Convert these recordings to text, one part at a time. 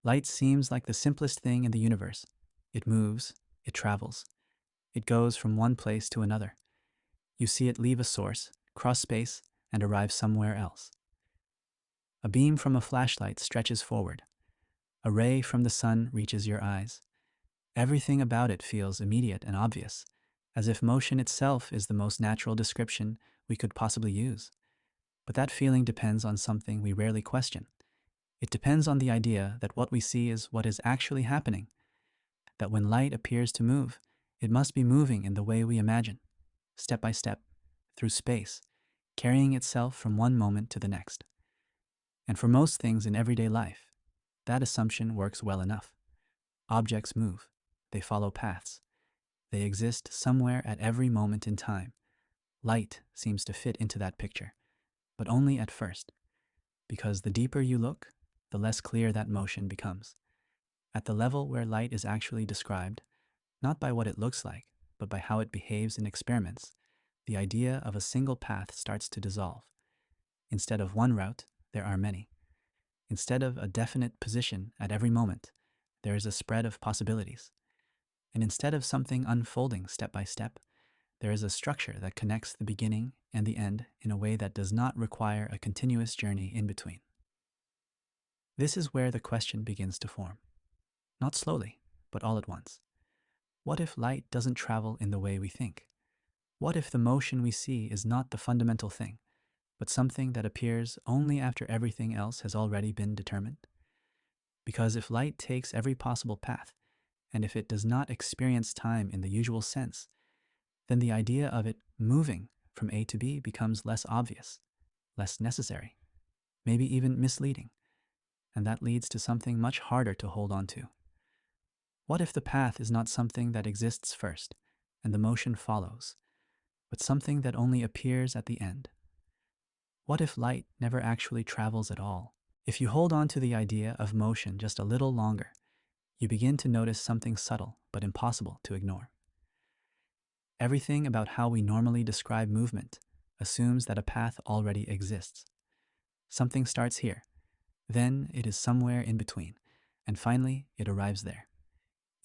Light seems like the simplest thing in the universe. It moves, it travels, it goes from one place to another. You see it leave a source, cross space, and arrive somewhere else. A beam from a flashlight stretches forward. A ray from the sun reaches your eyes. Everything about it feels immediate and obvious, as if motion itself is the most natural description we could possibly use. But that feeling depends on something we rarely question. It depends on the idea that what we see is what is actually happening, that when light appears to move, it must be moving in the way we imagine, step by step, through space, carrying itself from one moment to the next. And for most things in everyday life, that assumption works well enough. Objects move, they follow paths, they exist somewhere at every moment in time. Light seems to fit into that picture, but only at first, because the deeper you look, the less clear that motion becomes. At the level where light is actually described, not by what it looks like, but by how it behaves in experiments, the idea of a single path starts to dissolve. Instead of one route, there are many. Instead of a definite position at every moment, there is a spread of possibilities. And instead of something unfolding step by step, there is a structure that connects the beginning and the end in a way that does not require a continuous journey in between. This is where the question begins to form. Not slowly, but all at once. What if light doesn't travel in the way we think? What if the motion we see is not the fundamental thing, but something that appears only after everything else has already been determined? Because if light takes every possible path, and if it does not experience time in the usual sense, then the idea of it moving from A to B becomes less obvious, less necessary, maybe even misleading, and that leads to something much harder to hold on to. What if the path is not something that exists first, and the motion follows, but something that only appears at the end? What if light never actually travels at all? If you hold on to the idea of motion just a little longer, you begin to notice something subtle but impossible to ignore. Everything about how we normally describe movement assumes that a path already exists. Something starts here, then it is somewhere in between, and finally it arrives there.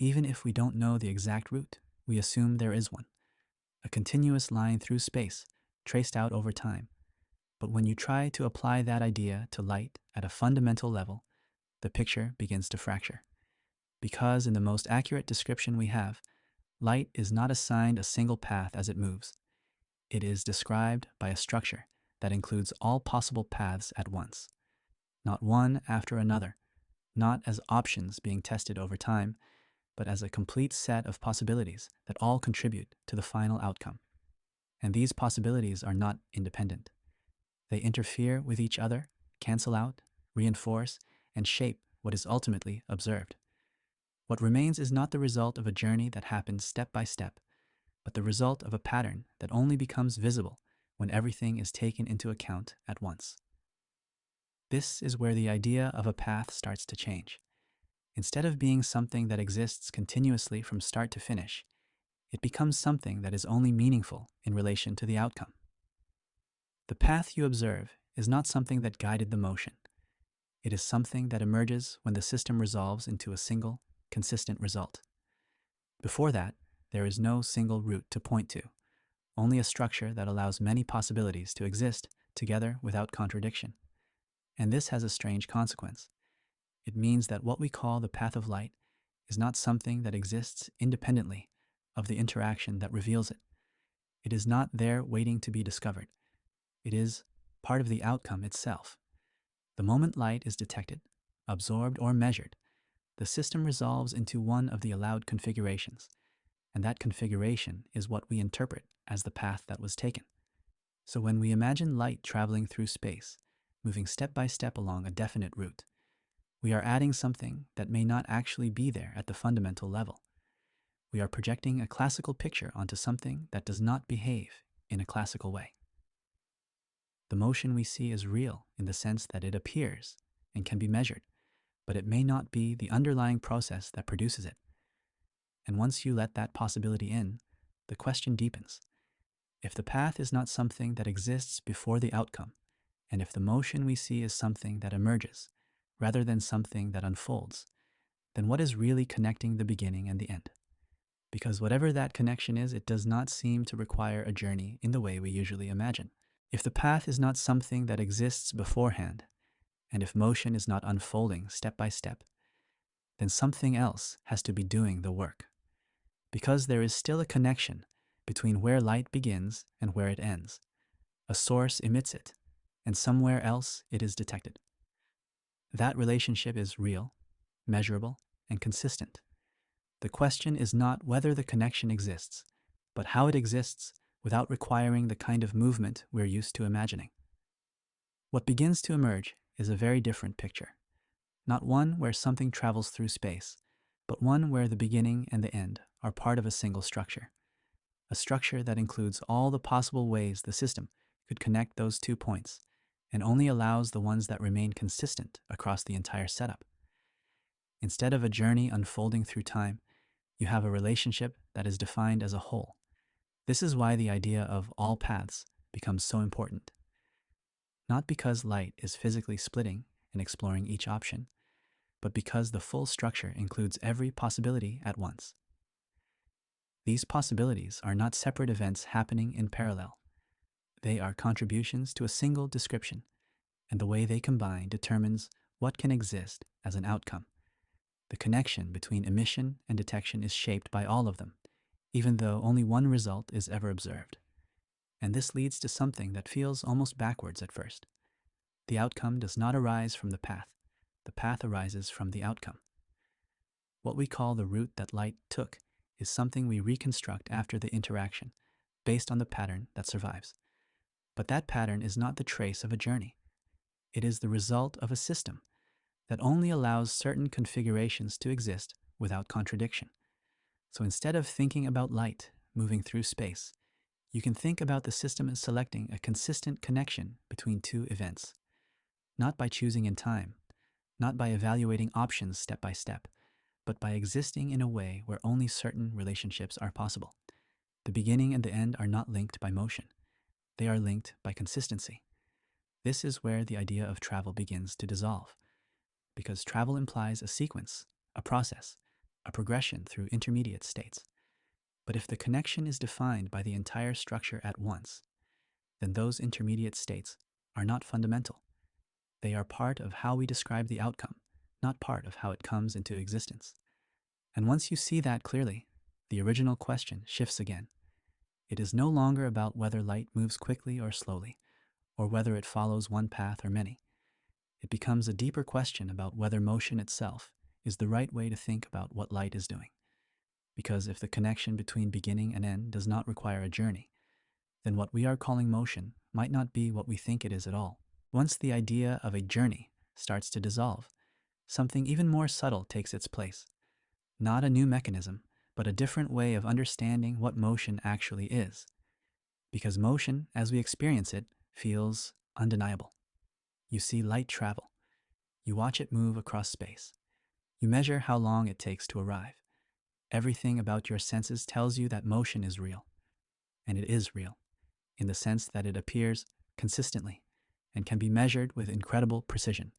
Even if we don't know the exact route, we assume there is one, a continuous line through space, traced out over time. But when you try to apply that idea to light at a fundamental level, the picture begins to fracture. Because in the most accurate description we have, light is not assigned a single path as it moves. It is described by a structure that includes all possible paths at once, not one after another, not as options being tested over time, but as a complete set of possibilities that all contribute to the final outcome. And these possibilities are not independent. They interfere with each other, cancel out, reinforce, and shape what is ultimately observed. What remains is not the result of a journey that happens step by step, but the result of a pattern that only becomes visible when everything is taken into account at once. This is where the idea of a path starts to change. Instead of being something that exists continuously from start to finish, it becomes something that is only meaningful in relation to the outcome. The path you observe is not something that guided the motion. It is something that emerges when the system resolves into a single, consistent result. Before that, there is no single route to point to, only a structure that allows many possibilities to exist together without contradiction. And this has a strange consequence. It means that what we call the path of light is not something that exists independently of the interaction that reveals it. It is not there waiting to be discovered. It is part of the outcome itself. The moment light is detected, absorbed, or measured, the system resolves into one of the allowed configurations, and that configuration is what we interpret as the path that was taken. So when we imagine light traveling through space, moving step by step along a definite route, we are adding something that may not actually be there at the fundamental level. We are projecting a classical picture onto something that does not behave in a classical way. The motion we see is real in the sense that it appears and can be measured, but it may not be the underlying process that produces it. And once you let that possibility in, the question deepens. If the path is not something that exists before the outcome, and if the motion we see is something that emerges, rather than something that unfolds, then what is really connecting the beginning and the end? Because whatever that connection is, it does not seem to require a journey in the way we usually imagine. If the path is not something that exists beforehand, and if motion is not unfolding step by step, then something else has to be doing the work. Because there is still a connection between where light begins and where it ends. A source emits it, and somewhere else it is detected. That relationship is real, measurable, and consistent. The question is not whether the connection exists, but how it exists without requiring the kind of movement we're used to imagining. What begins to emerge is a very different picture. Not one where something travels through space, but one where the beginning and the end are part of a single structure. A structure that includes all the possible ways the system could connect those 2 points, and only allows the ones that remain consistent across the entire setup. Instead of a journey unfolding through time, you have a relationship that is defined as a whole. This is why the idea of all paths becomes so important. Not because light is physically splitting and exploring each option, but because the full structure includes every possibility at once. These possibilities are not separate events happening in parallel. They are contributions to a single description, and the way they combine determines what can exist as an outcome. The connection between emission and detection is shaped by all of them, even though only one result is ever observed. And this leads to something that feels almost backwards at first. The outcome does not arise from the path arises from the outcome. What we call the route that light took is something we reconstruct after the interaction, based on the pattern that survives. But that pattern is not the trace of a journey. It is the result of a system that only allows certain configurations to exist without contradiction. So instead of thinking about light moving through space, you can think about the system as selecting a consistent connection between 2 events, not by choosing in time, not by evaluating options step by step, but by existing in a way where only certain relationships are possible. The beginning and the end are not linked by motion. They are linked by consistency. This is where the idea of travel begins to dissolve, because travel implies a sequence, a process, a progression through intermediate states. But if the connection is defined by the entire structure at once, then those intermediate states are not fundamental. They are part of how we describe the outcome, not part of how it comes into existence. And once you see that clearly, the original question shifts again. It is no longer about whether light moves quickly or slowly, or whether it follows one path or many. It becomes a deeper question about whether motion itself is the right way to think about what light is doing. Because if the connection between beginning and end does not require a journey, then what we are calling motion might not be what we think it is at all. Once the idea of a journey starts to dissolve, something even more subtle takes its place. Not a new mechanism, but a different way of understanding what motion actually is. Because motion, as we experience it, feels undeniable. You see light travel. You watch it move across space. You measure how long it takes to arrive. Everything about your senses tells you that motion is real. And it is real, in the sense that it appears consistently and can be measured with incredible precision.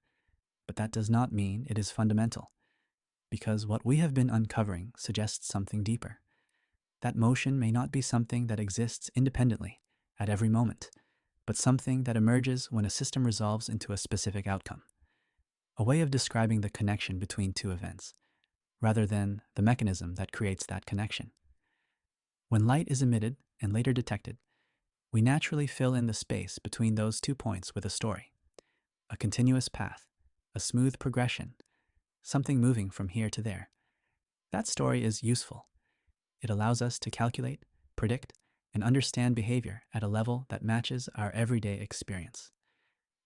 But that does not mean it is fundamental, because what we have been uncovering suggests something deeper. That motion may not be something that exists independently at every moment, but something that emerges when a system resolves into a specific outcome. A way of describing the connection between 2 events, rather than the mechanism that creates that connection. When light is emitted and later detected, we naturally fill in the space between those 2 points with a story, a continuous path, a smooth progression, something moving from here to there. That story is useful. It allows us to calculate, predict, and understand behavior at a level that matches our everyday experience.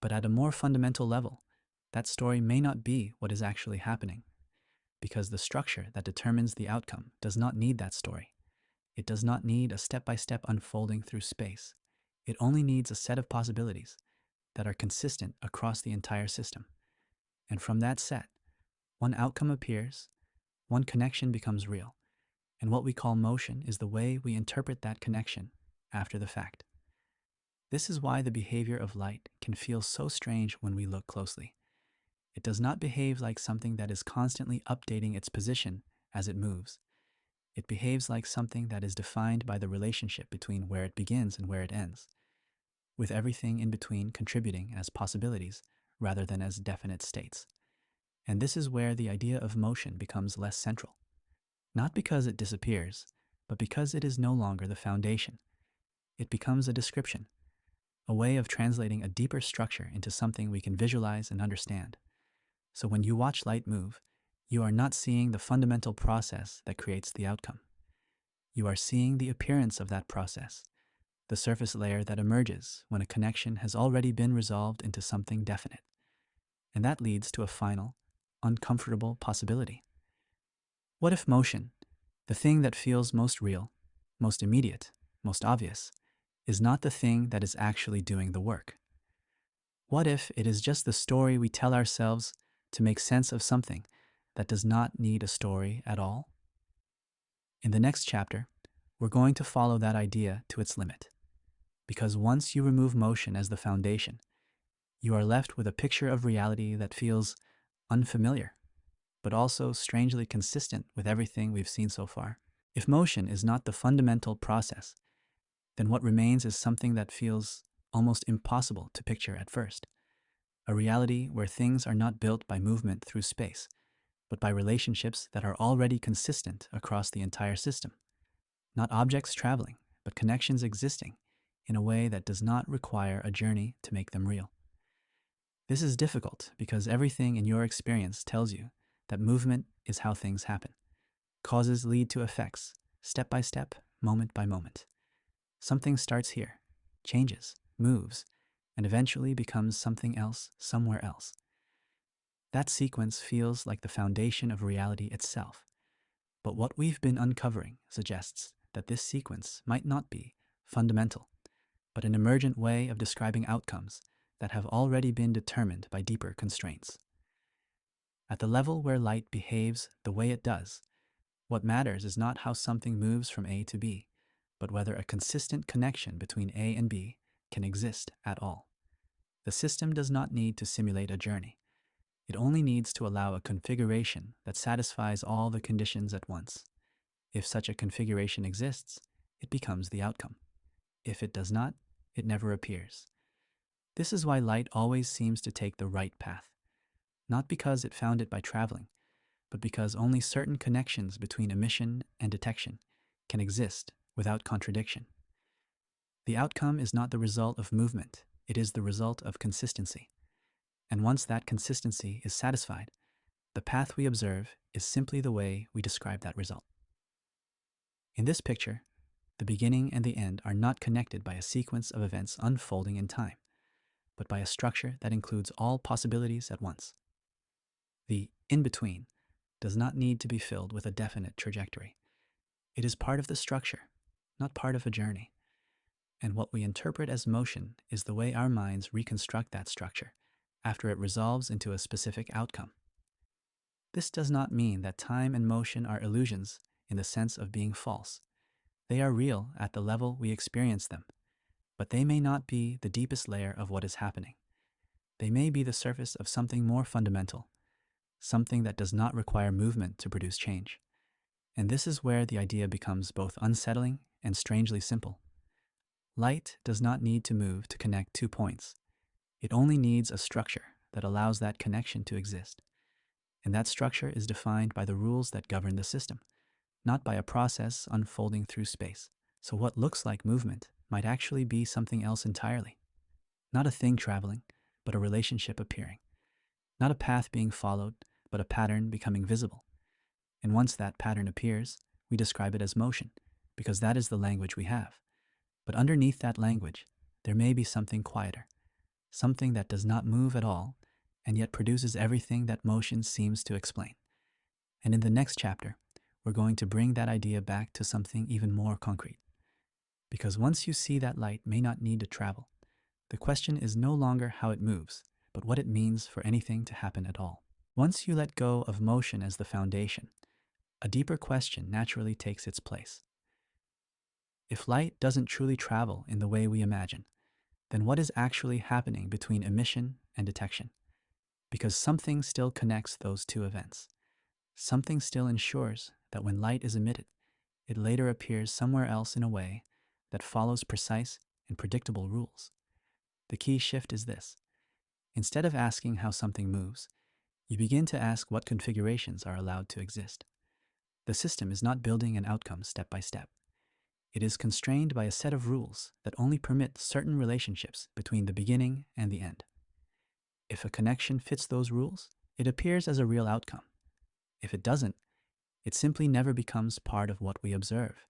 But at a more fundamental level, that story may not be what is actually happening, because the structure that determines the outcome does not need that story. It does not need a step-by-step unfolding through space. It only needs a set of possibilities that are consistent across the entire system. And from that set, one outcome appears, one connection becomes real, and what we call motion is the way we interpret that connection after the fact. This is why the behavior of light can feel so strange when we look closely. It does not behave like something that is constantly updating its position as it moves. It behaves like something that is defined by the relationship between where it begins and where it ends, with everything in between contributing as possibilities rather than as definite states. And this is where the idea of motion becomes less central. Not because it disappears, but because it is no longer the foundation. It becomes a description, a way of translating a deeper structure into something we can visualize and understand. So when you watch light move, you are not seeing the fundamental process that creates the outcome. You are seeing the appearance of that process, the surface layer that emerges when a connection has already been resolved into something definite. And that leads to a final, uncomfortable possibility. What if motion, the thing that feels most real, most immediate, most obvious, is not the thing that is actually doing the work? What if it is just the story we tell ourselves to make sense of something that does not need a story at all? In the next chapter, we're going to follow that idea to its limit. Because once you remove motion as the foundation, you are left with a picture of reality that feels unfamiliar, but also strangely consistent with everything we've seen so far. If motion is not the fundamental process, then what remains is something that feels almost impossible to picture at first. A reality where things are not built by movement through space, but by relationships that are already consistent across the entire system. Not objects traveling, but connections existing in a way that does not require a journey to make them real. This is difficult because everything in your experience tells you that movement is how things happen. Causes lead to effects, step by step, moment by moment. Something starts here, changes, moves, and eventually becomes something else somewhere else. That sequence feels like the foundation of reality itself. But what we've been uncovering suggests that this sequence might not be fundamental, but an emergent way of describing outcomes that have already been determined by deeper constraints. At the level where light behaves the way it does, what matters is not how something moves from A to B, but whether a consistent connection between A and B can exist at all. The system does not need to simulate a journey. It only needs to allow a configuration that satisfies all the conditions at once. If such a configuration exists, it becomes the outcome. If it does not, it never appears. This is why light always seems to take the right path, not because it found it by traveling, but because only certain connections between emission and detection can exist without contradiction. The outcome is not the result of movement, it is the result of consistency. And once that consistency is satisfied, the path we observe is simply the way we describe that result. In this picture, the beginning and the end are not connected by a sequence of events unfolding in time, but by a structure that includes all possibilities at once. The in-between does not need to be filled with a definite trajectory. It is part of the structure, not part of a journey. And what we interpret as motion is the way our minds reconstruct that structure after it resolves into a specific outcome. This does not mean that time and motion are illusions in the sense of being false. They are real at the level we experience them, but they may not be the deepest layer of what is happening. They may be the surface of something more fundamental, something that does not require movement to produce change. And this is where the idea becomes both unsettling and strangely simple. Light does not need to move to connect 2 points. It only needs a structure that allows that connection to exist. And that structure is defined by the rules that govern the system, not by a process unfolding through space. So what looks like movement might actually be something else entirely. Not a thing traveling, but a relationship appearing. Not a path being followed, but a pattern becoming visible. And once that pattern appears, we describe it as motion, because that is the language we have. But underneath that language, there may be something quieter, something that does not move at all, and yet produces everything that motion seems to explain. And in the next chapter, we're going to bring that idea back to something even more concrete. Because once you see that light may not need to travel, the question is no longer how it moves, but what it means for anything to happen at all. Once you let go of motion as the foundation, a deeper question naturally takes its place. If light doesn't truly travel in the way we imagine, then what is actually happening between emission and detection? because something still connects those two events. Something still ensures that when light is emitted, it later appears somewhere else in a way that follows precise and predictable rules. The key shift is this. Instead of asking how something moves, you begin to ask what configurations are allowed to exist. The system is not building an outcome step by step. It is constrained by a set of rules that only permit certain relationships between the beginning and the end. If a connection fits those rules, it appears as a real outcome. If it doesn't, it simply never becomes part of what we observe.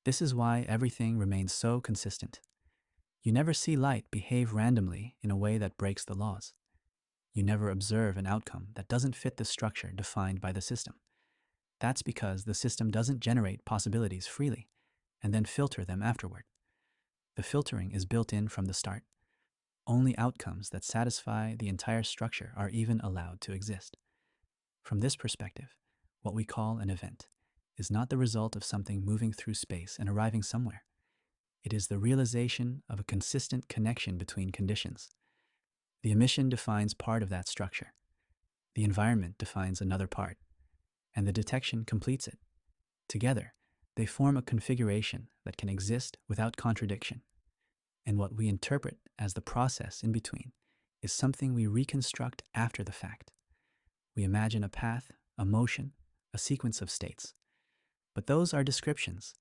This is why everything remains so consistent. You never see light behave randomly in a way that breaks the laws. You never observe an outcome that doesn't fit the structure defined by the system. That's because the system doesn't generate possibilities freely and then filter them afterward. The filtering is built in from the start. Only outcomes that satisfy the entire structure are even allowed to exist. From this perspective, what we call an event is not the result of something moving through space and arriving somewhere. It is the realization of a consistent connection between conditions. The emission defines part of that structure. The environment defines another part, and the detection completes it. Together, they form a configuration that can exist without contradiction. And what we interpret as the process in between is something we reconstruct after the fact. We imagine a path, a motion, a sequence of states. But those are descriptions,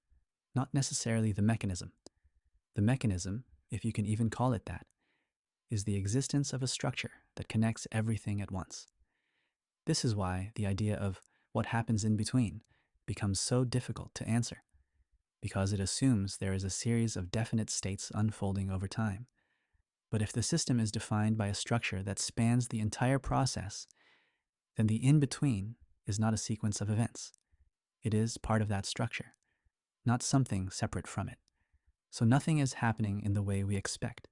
not necessarily the mechanism. The mechanism, if you can even call it that, is the existence of a structure that connects everything at once. This is why the idea of what happens in between becomes so difficult to answer, because it assumes there is a series of definite states unfolding over time. But if the system is defined by a structure that spans the entire process, then the in-between is not a sequence of events. It is part of that structure, not something separate from it. So nothing is happening in the way we expect,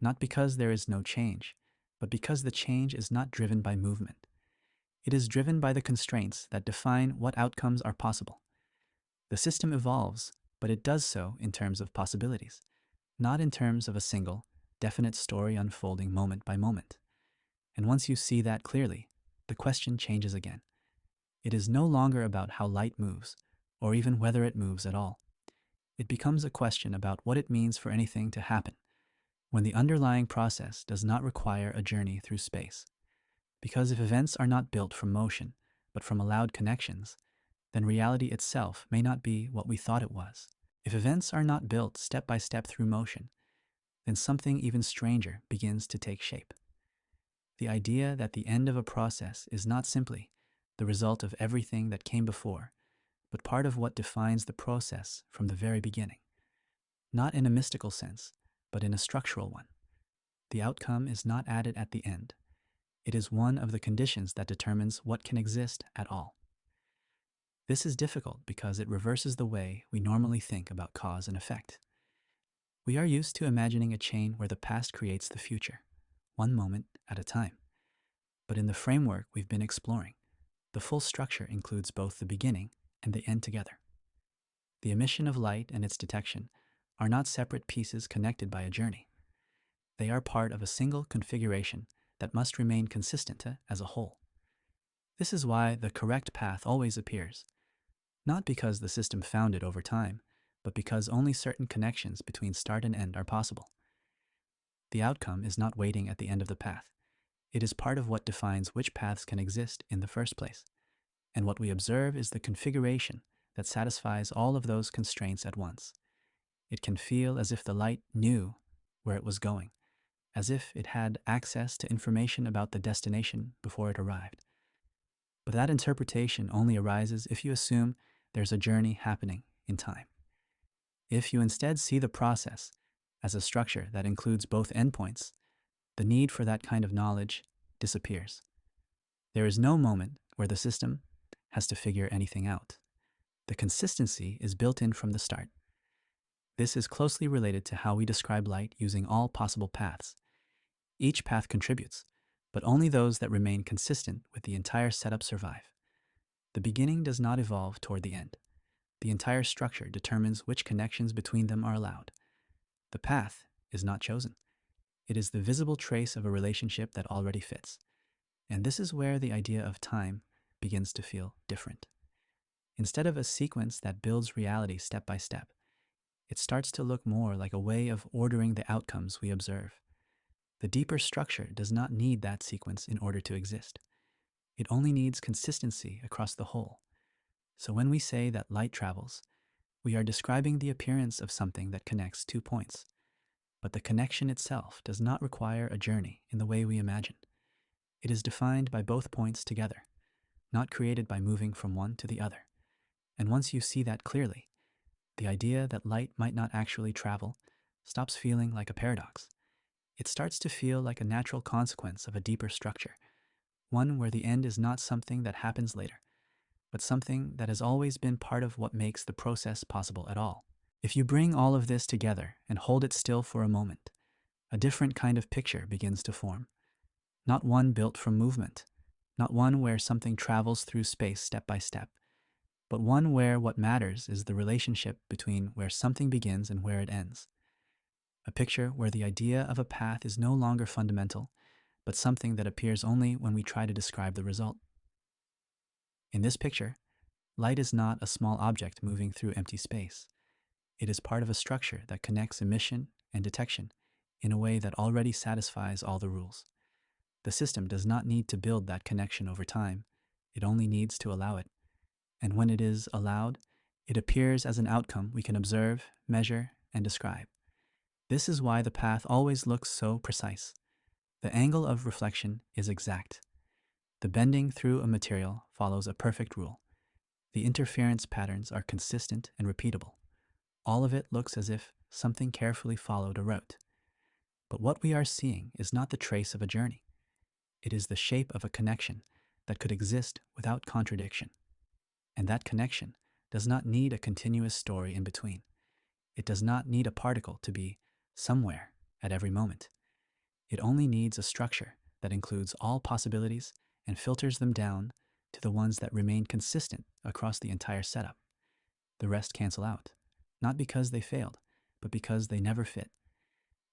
not because there is no change, but because the change is not driven by movement. It is driven by the constraints that define what outcomes are possible. The system evolves, but it does so in terms of possibilities, not in terms of a single, definite story unfolding moment by moment. And once you see that clearly, the question changes again. It is no longer about how light moves, or even whether it moves at all. It becomes a question about what it means for anything to happen, when the underlying process does not require a journey through space. Because if events are not built from motion, but from allowed connections, then reality itself may not be what we thought it was. If events are not built step by step through motion, then something even stranger begins to take shape. The idea that the end of a process is not simply the result of everything that came before, but part of what defines the process from the very beginning. Not in a mystical sense, but in a structural one. The outcome is not added at the end. It is one of the conditions that determines what can exist at all. This is difficult because it reverses the way we normally think about cause and effect. We are used to imagining a chain where the past creates the future, one moment at a time. But in the framework we've been exploring, the full structure includes both the beginning and the end together. The emission of light and its detection are not separate pieces connected by a journey. They are part of a single configuration that must remain consistent as a whole. This is why the correct path always appears, not because the system found it over time, but because only certain connections between start and end are possible. The outcome is not waiting at the end of the path. It is part of what defines which paths can exist in the first place. And what we observe is the configuration that satisfies all of those constraints at once. It can feel as if the light knew where it was going, as if it had access to information about the destination before it arrived. But that interpretation only arises if you assume there's a journey happening in time. If you instead see the process as a structure that includes both endpoints, the need for that kind of knowledge disappears. There is no moment where the system has to figure anything out. The consistency is built in from the start. This is closely related to how we describe light using all possible paths. Each path contributes, but only those that remain consistent with the entire setup survive. The beginning does not evolve toward the end. The entire structure determines which connections between them are allowed. The path is not chosen. It is the visible trace of a relationship that already fits. And this is where the idea of time begins to feel different. Instead of a sequence that builds reality step by step, it starts to look more like a way of ordering the outcomes we observe. The deeper structure does not need that sequence in order to exist. It only needs consistency across the whole. So when we say that light travels, we are describing the appearance of something that connects 2 points. But the connection itself does not require a journey in the way we imagine. It is defined by both points together, not created by moving from one to the other. And once you see that clearly, the idea that light might not actually travel stops feeling like a paradox. It starts to feel like a natural consequence of a deeper structure, one where the end is not something that happens later, but something that has always been part of what makes the process possible at all. If you bring all of this together and hold it still for a moment, a different kind of picture begins to form. Not one built from movement, not one where something travels through space step by step, but one where what matters is the relationship between where something begins and where it ends. A picture where the idea of a path is no longer fundamental, but something that appears only when we try to describe the result. In this picture, light is not a small object moving through empty space. It is part of a structure that connects emission and detection in a way that already satisfies all the rules. The system does not need to build that connection over time. It only needs to allow it. And when it is allowed, it appears as an outcome we can observe, measure, and describe. This is why the path always looks so precise. The angle of reflection is exact. The bending through a material follows a perfect rule. The interference patterns are consistent and repeatable. All of it looks as if something carefully followed a route. But what we are seeing is not the trace of a journey. It is the shape of a connection that could exist without contradiction. And that connection does not need a continuous story in between. It does not need a particle to be somewhere at every moment. It only needs a structure that includes all possibilities and filters them down to the ones that remain consistent across the entire setup. The rest cancel out, not because they failed, but because they never fit.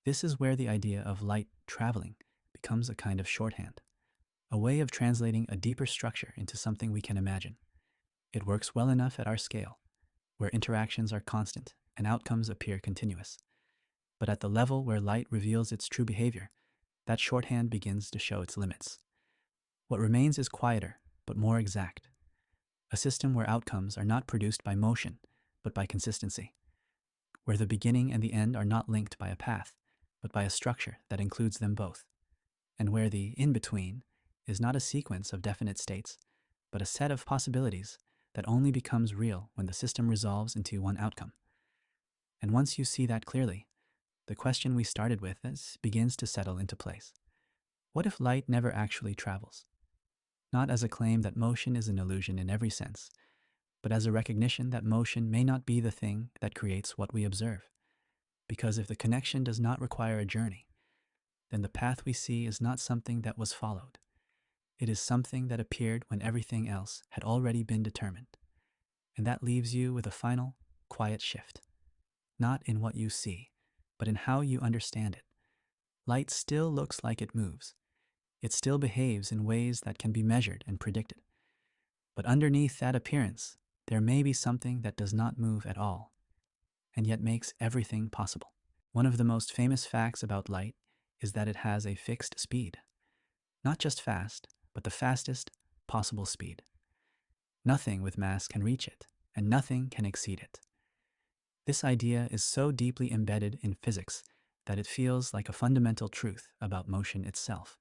This is where the idea of light traveling becomes a kind of shorthand, a way of translating a deeper structure into something we can imagine. It works well enough at our scale, where interactions are constant and outcomes appear continuous. But at the level where light reveals its true behavior, that shorthand begins to show its limits. What remains is quieter, but more exact. A system where outcomes are not produced by motion, but by consistency. Where the beginning and the end are not linked by a path, but by a structure that includes them both. And where the in-between is not a sequence of definite states, but a set of possibilities that only becomes real when the system resolves into one outcome. And once you see that clearly, the question we started with begins to settle into place. What if light never actually travels? Not as a claim that motion is an illusion in every sense, but as a recognition that motion may not be the thing that creates what we observe. Because if the connection does not require a journey, then the path we see is not something that was followed. It is something that appeared when everything else had already been determined. And that leaves you with a final, quiet shift. Not in what you see, but in how you understand it. Light still looks like it moves. It still behaves in ways that can be measured and predicted. But underneath that appearance, there may be something that does not move at all, and yet makes everything possible. One of the most famous facts about light is that it has a fixed speed. Not just fast, but the fastest possible speed. Nothing with mass can reach it, and nothing can exceed it. This idea is so deeply embedded in physics that it feels like a fundamental truth about motion itself.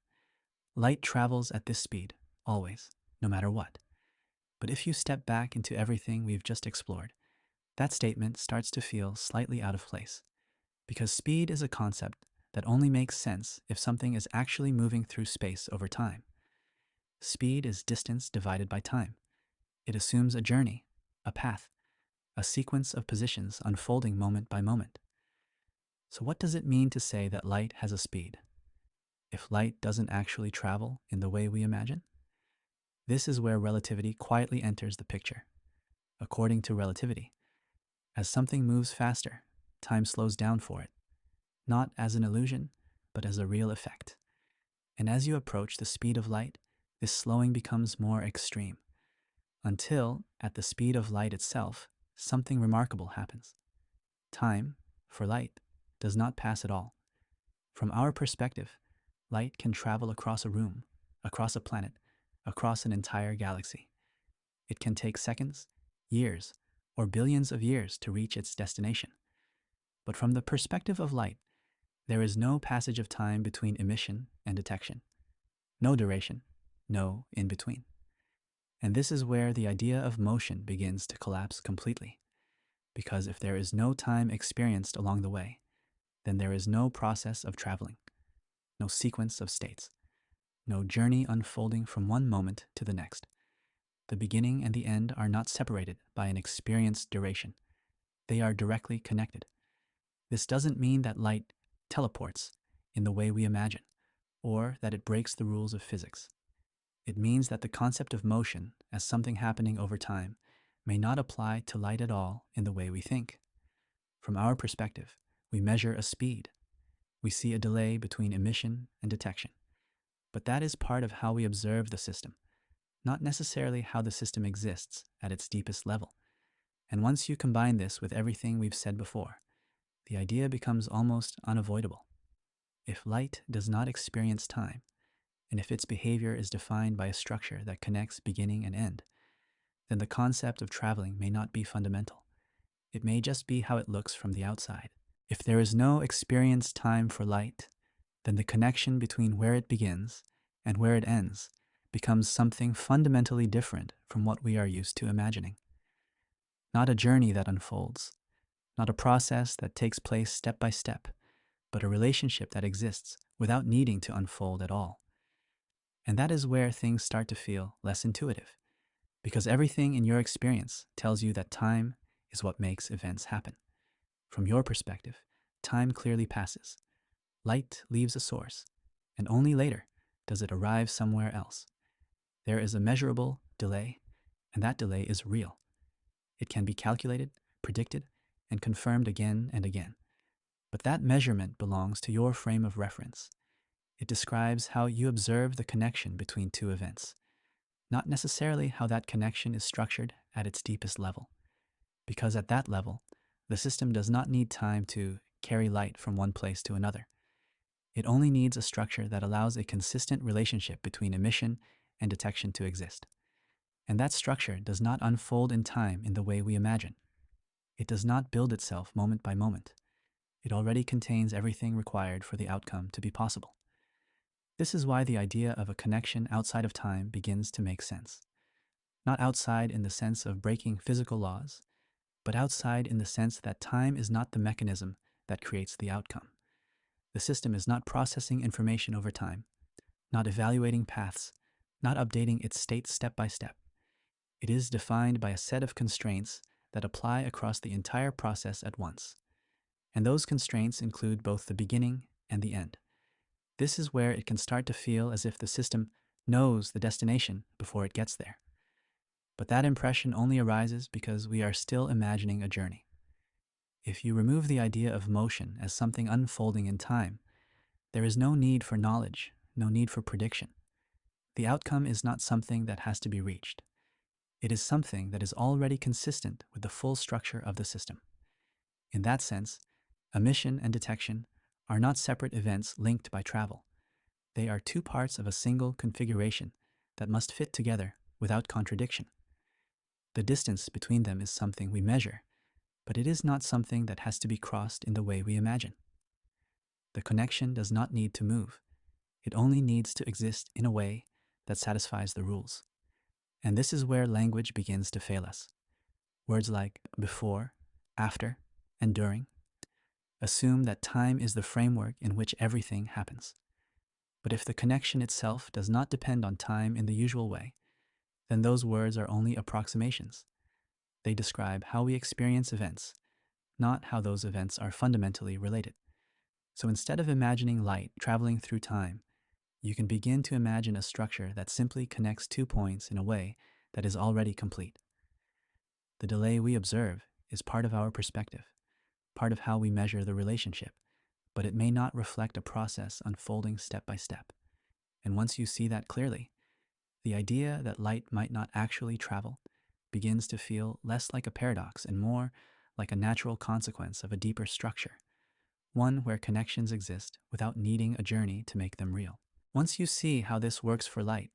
Light travels at this speed, always, no matter what. But if you step back into everything we've just explored, that statement starts to feel slightly out of place, because speed is a concept that only makes sense if something is actually moving through space over time. Speed is distance divided by time. It assumes a journey, a path, a sequence of positions unfolding moment by moment. So what does it mean to say that light has a speed, if light doesn't actually travel in the way we imagine? This is where relativity quietly enters the picture. According to relativity, as something moves faster, time slows down for it, not as an illusion, but as a real effect. And as you approach the speed of light, this slowing becomes more extreme, until, at the speed of light itself, something remarkable happens. Time, for light, does not pass at all. From our perspective, light can travel across a room, across a planet, across an entire galaxy. It can take seconds, years, or billions of years to reach its destination. But from the perspective of light, there is no passage of time between emission and detection. No duration, no in-between. And this is where the idea of motion begins to collapse completely. Because if there is no time experienced along the way, then there is no process of traveling, no sequence of states, no journey unfolding from one moment to the next. The beginning and the end are not separated by an experienced duration. They are directly connected. This doesn't mean that light teleports in the way we imagine, or that it breaks the rules of physics. It means that the concept of motion as something happening over time may not apply to light at all in the way we think. From our perspective, we measure a speed. We see a delay between emission and detection. But that is part of how we observe the system, not necessarily how the system exists at its deepest level. And once you combine this with everything we've said before, the idea becomes almost unavoidable. If light does not experience time, and if its behavior is defined by a structure that connects beginning and end, then the concept of traveling may not be fundamental. It may just be how it looks from the outside. If there is no experienced time for light, then the connection between where it begins and where it ends becomes something fundamentally different from what we are used to imagining. Not a journey that unfolds, not a process that takes place step by step, but a relationship that exists without needing to unfold at all. And that is where things start to feel less intuitive, because everything in your experience tells you that time is what makes events happen. From your perspective, time clearly passes. Light leaves a source, and only later does it arrive somewhere else. There is a measurable delay, and that delay is real. It can be calculated, predicted, and confirmed again and again. But that measurement belongs to your frame of reference. It describes how you observe the connection between two events, not necessarily how that connection is structured at its deepest level. Because at that level, the system does not need time to carry light from one place to another. It only needs a structure that allows a consistent relationship between emission and detection to exist. And that structure does not unfold in time in the way we imagine. It does not build itself moment by moment. It already contains everything required for the outcome to be possible. This is why the idea of a connection outside of time begins to make sense. Not outside in the sense of breaking physical laws, but outside in the sense that time is not the mechanism that creates the outcome. The system is not processing information over time, not evaluating paths, not updating its state step by step. It is defined by a set of constraints that apply across the entire process at once. And those constraints include both the beginning and the end. This is where it can start to feel as if the system knows the destination before it gets there. But that impression only arises because we are still imagining a journey. If you remove the idea of motion as something unfolding in time, there is no need for knowledge, no need for prediction. The outcome is not something that has to be reached. It is something that is already consistent with the full structure of the system. In that sense, emission and detection are not separate events linked by travel. They are two parts of a single configuration that must fit together without contradiction. The distance between them is something we measure, but it is not something that has to be crossed in the way we imagine. The connection does not need to move. It only needs to exist in a way that satisfies the rules. And this is where language begins to fail us. Words like before, after, and during assume that time is the framework in which everything happens. But if the connection itself does not depend on time in the usual way, then those words are only approximations. They describe how we experience events, not how those events are fundamentally related. So instead of imagining light traveling through time, you can begin to imagine a structure that simply connects 2 points in a way that is already complete. The delay we observe is part of our perspective, part of how we measure the relationship, but it may not reflect a process unfolding step by step. And once you see that clearly, the idea that light might not actually travel begins to feel less like a paradox and more like a natural consequence of a deeper structure, one where connections exist without needing a journey to make them real. Once you see how this works for light,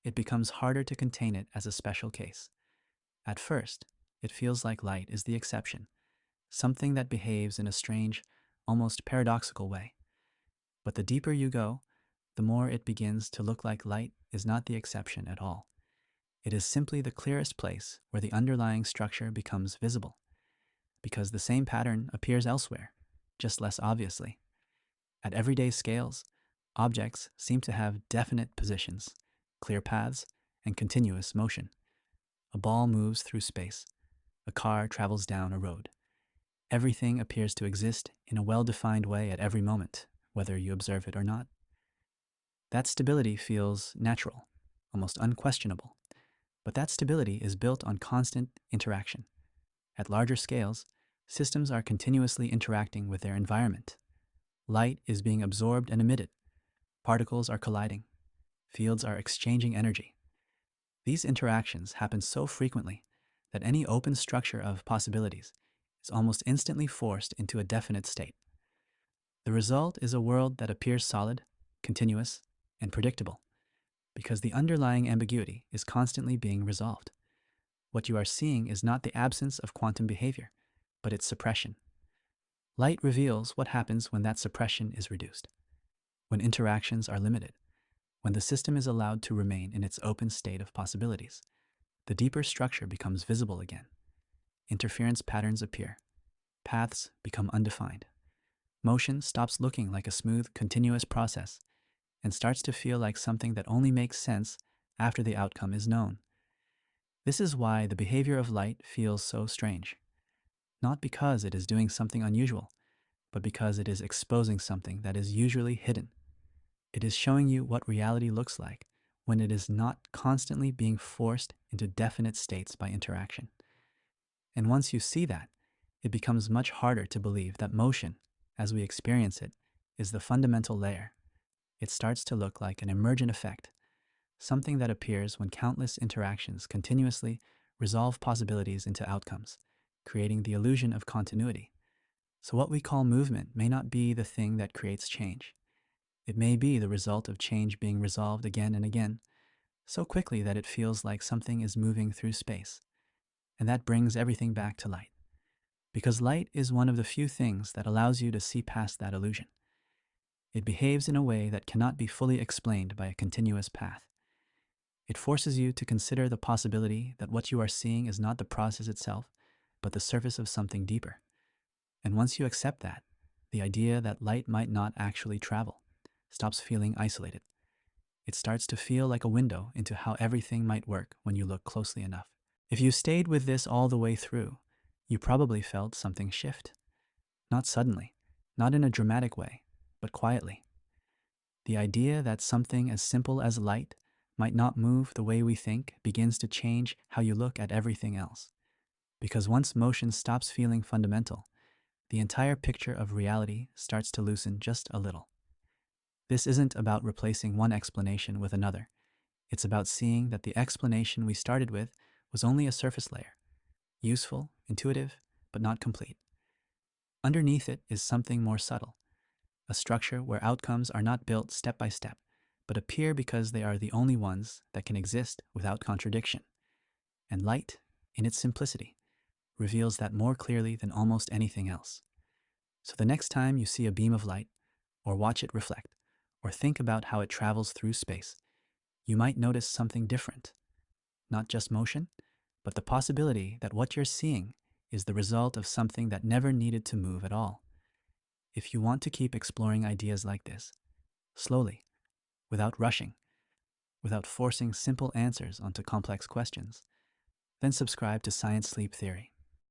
it becomes harder to contain it as a special case. At first, it feels like light is the exception, something that behaves in a strange, almost paradoxical way. But the deeper you go, the more it begins to look like light is not the exception at all. It is simply the clearest place where the underlying structure becomes visible, because the same pattern appears elsewhere, just less obviously. At everyday scales, objects seem to have definite positions, clear paths, and continuous motion. A ball moves through space. A car travels down a road. Everything appears to exist in a well-defined way at every moment, whether you observe it or not. That stability feels natural, almost unquestionable. But that stability is built on constant interaction. At larger scales, systems are continuously interacting with their environment. Light is being absorbed and emitted. Particles are colliding. Fields are exchanging energy. These interactions happen so frequently that any open structure of possibilities is almost instantly forced into a definite state. The result is a world that appears solid, continuous, and predictable, because the underlying ambiguity is constantly being resolved. What you are seeing is not the absence of quantum behavior, but its suppression. Light reveals what happens when that suppression is reduced, when interactions are limited, when the system is allowed to remain in its open state of possibilities. The deeper structure becomes visible again. Interference patterns appear. Paths become undefined. Motion stops looking like a smooth, continuous process and starts to feel like something that only makes sense after the outcome is known. This is why the behavior of light feels so strange. Not because it is doing something unusual, but because it is exposing something that is usually hidden. It is showing you what reality looks like when it is not constantly being forced into definite states by interaction. And once you see that, it becomes much harder to believe that motion, as we experience it, is the fundamental layer. It starts to look like an emergent effect, something that appears when countless interactions continuously resolve possibilities into outcomes, creating the illusion of continuity. So what we call movement may not be the thing that creates change. It may be the result of change being resolved again and again, so quickly that it feels like something is moving through space. And that brings everything back to light. Because light is one of the few things that allows you to see past that illusion. It behaves in a way that cannot be fully explained by a continuous path. It forces you to consider the possibility that what you are seeing is not the process itself, but the surface of something deeper. And once you accept that, the idea that light might not actually travel stops feeling isolated. It starts to feel like a window into how everything might work when you look closely enough. If you stayed with this all the way through, you probably felt something shift. Not suddenly, not in a dramatic way, but quietly. The idea that something as simple as light might not move the way we think begins to change how you look at everything else. Because once motion stops feeling fundamental, the entire picture of reality starts to loosen just a little. This isn't about replacing one explanation with another. It's about seeing that the explanation we started with was only a surface layer, useful, intuitive, but not complete. Underneath it is something more subtle, a structure where outcomes are not built step by step, but appear because they are the only ones that can exist without contradiction. And light, in its simplicity, reveals that more clearly than almost anything else. So the next time you see a beam of light, or watch it reflect, or think about how it travels through space, you might notice something different. Not just motion, but the possibility that what you're seeing is the result of something that never needed to move at all. If you want to keep exploring ideas like this, slowly, without rushing, without forcing simple answers onto complex questions, then subscribe to Science Sleep Theory.